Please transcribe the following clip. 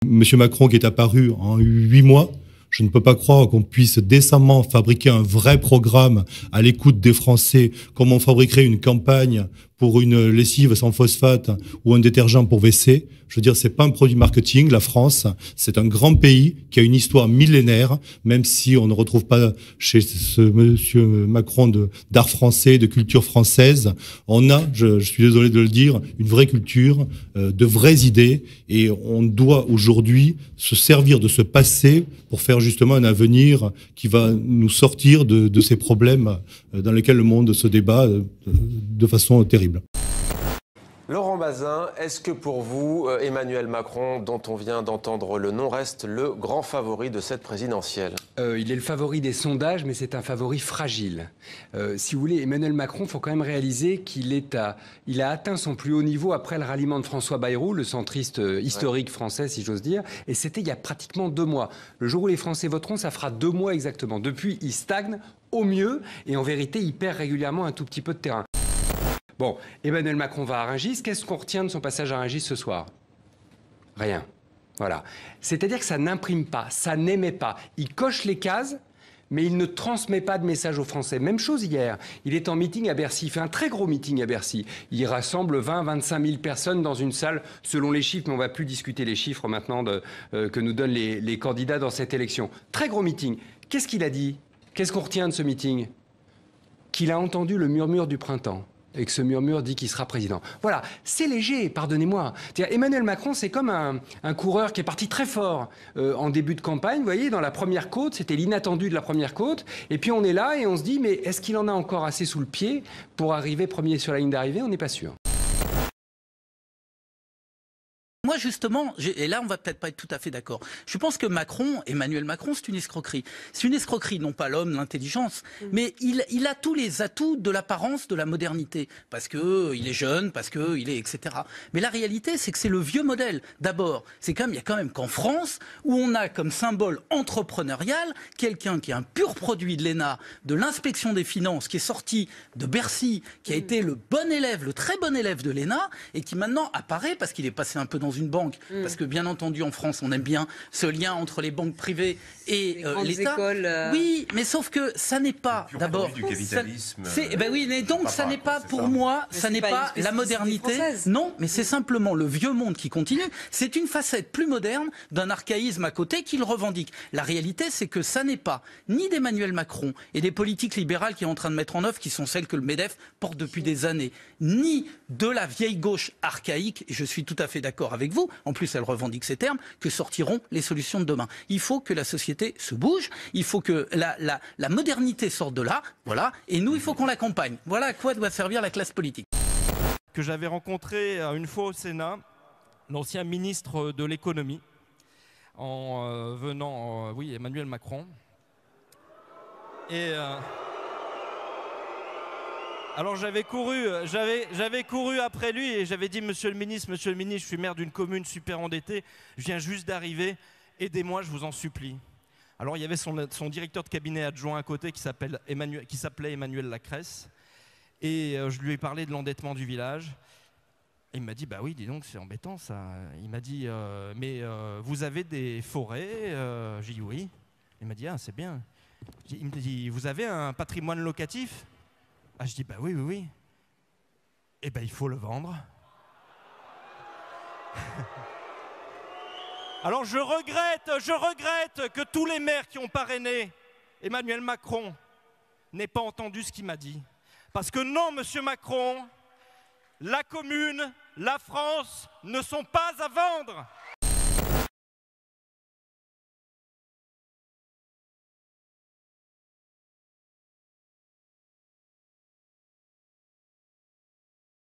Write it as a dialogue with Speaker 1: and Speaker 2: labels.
Speaker 1: Monsieur Macron qui est apparu en 8 mois, je ne peux pas croire qu'on puisse décemment fabriquer un vrai programme à l'écoute des Français, comme on fabriquerait une campagne pour une lessive sans phosphate ou un détergent pour WC. Je veux dire, c'est pas un produit marketing. La France, c'est un grand pays qui a une histoire millénaire, même si on ne retrouve pas chez ce monsieur Macron d'art français, de culture française. On a, je suis désolé de le dire, une vraie culture, de vraies idées, et on doit aujourd'hui se servir de ce passé pour faire justement un avenir qui va nous sortir de ces problèmes dans lesquels le monde se débat de façon terrible.
Speaker 2: Laurent Bazin, est-ce que pour vous, Emmanuel Macron, dont on vient d'entendre le nom, reste le grand favori de cette présidentielle?
Speaker 3: Il est le favori des sondages, mais c'est un favori fragile. Si vous voulez, Emmanuel Macron, il faut quand même réaliser qu'il a atteint son plus haut niveau après le ralliement de François Bayrou, le centriste historique français, si j'ose dire, et c'était il y a pratiquement 2 mois. Le jour où les Français voteront, ça fera 2 mois exactement. Depuis, il stagne au mieux, et en vérité, il perd régulièrement un tout petit peu de terrain. Bon, Emmanuel Macron va à Rungis. Qu'est-ce qu'on retient de son passage à Rungis ce soir? Rien. Voilà. C'est-à-dire que ça n'imprime pas, ça n'émet pas. Il coche les cases, mais il ne transmet pas de message aux Français. Même chose hier. Il est en meeting à Bercy. Il fait un très gros meeting à Bercy. Il rassemble 20-25 000 personnes dans une salle, selon les chiffres, mais on ne va plus discuter les chiffres maintenant que nous donnent les candidats dans cette élection. Très gros meeting. Qu'est-ce qu'il a dit? Qu'est-ce qu'on retient de ce meeting? Qu'il a entendu le murmure du printemps. Et que ce murmure dit qu'il sera président. Voilà, c'est léger, pardonnez-moi. Emmanuel Macron, c'est comme un coureur qui est parti très fort en début de campagne. Vous voyez, dans la première côte, c'était l'inattendu de la première côte. Et puis on est là et on se dit, mais est-ce qu'il en a encore assez sous le pied pour arriver premier sur la ligne d'arrivée? On n'est pas sûr.
Speaker 4: Moi, justement, et là, on va peut-être pas être tout à fait d'accord. Je pense que Emmanuel Macron, c'est une escroquerie. C'est une escroquerie, non pas l'homme, l'intelligence, mais il a tous les atouts de l'apparence de la modernité. Parce qu'il est jeune, parce qu'il est, etc. Mais la réalité, c'est que c'est le vieux modèle. D'abord, il y a quand même qu'en France, où on a comme symbole entrepreneurial quelqu'un qui est un pur produit de l'ENA, de l'inspection des finances, qui est sorti de Bercy, qui a été le bon élève, le très bon élève de l'ENA, et qui maintenant apparaît parce qu'il est passé un peu dans une banque, parce que bien entendu en France on aime bien ce lien entre les banques privées et l'État. Oui, mais sauf que ça n'est pas d'abord
Speaker 2: du capitalisme.
Speaker 4: Ben oui, mais donc ça n'est pas pour moi, ça n'est pas la modernité. Non, mais c'est simplement le vieux monde qui continue. C'est une facette plus moderne d'un archaïsme à côté qu'il revendique. La réalité, c'est que ça n'est pas ni d'Emmanuel Macron et des politiques libérales qu'il est en train de mettre en œuvre, qui sont celles que le MEDEF porte depuis des années, ni de la vieille gauche archaïque, et je suis tout à fait d'accord avec vous, en plus elle revendique ces termes, que sortiront les solutions de demain. Il faut que la société se bouge, il faut que la modernité sorte de là, voilà, et nous il faut qu'on l'accompagne. Voilà à quoi doit servir la classe politique.
Speaker 5: Que j'avais rencontré une fois au Sénat, l'ancien ministre de l'économie, oui, Emmanuel Macron. Et alors j'avais couru après lui et j'avais dit Monsieur le ministre, je suis maire d'une commune super endettée, je viens juste d'arriver, aidez-moi, je vous en supplie. Alors il y avait son directeur de cabinet adjoint à côté qui s'appelait Emmanuel Lacresse, et je lui ai parlé de l'endettement du village. Et il m'a dit bah oui, dis donc, c'est embêtant ça. Il m'a dit mais vous avez des forêts? J'ai dit oui. Il m'a dit ah c'est bien. Il me dit vous avez un patrimoine locatif? Ah, je dis, bah oui, oui, oui. Eh ben, il faut le vendre. Alors, je regrette que tous les maires qui ont parrainé Emmanuel Macron n'aient pas entendu ce qu'il m'a dit. Parce que non, monsieur Macron, la commune, la France ne sont pas à vendre.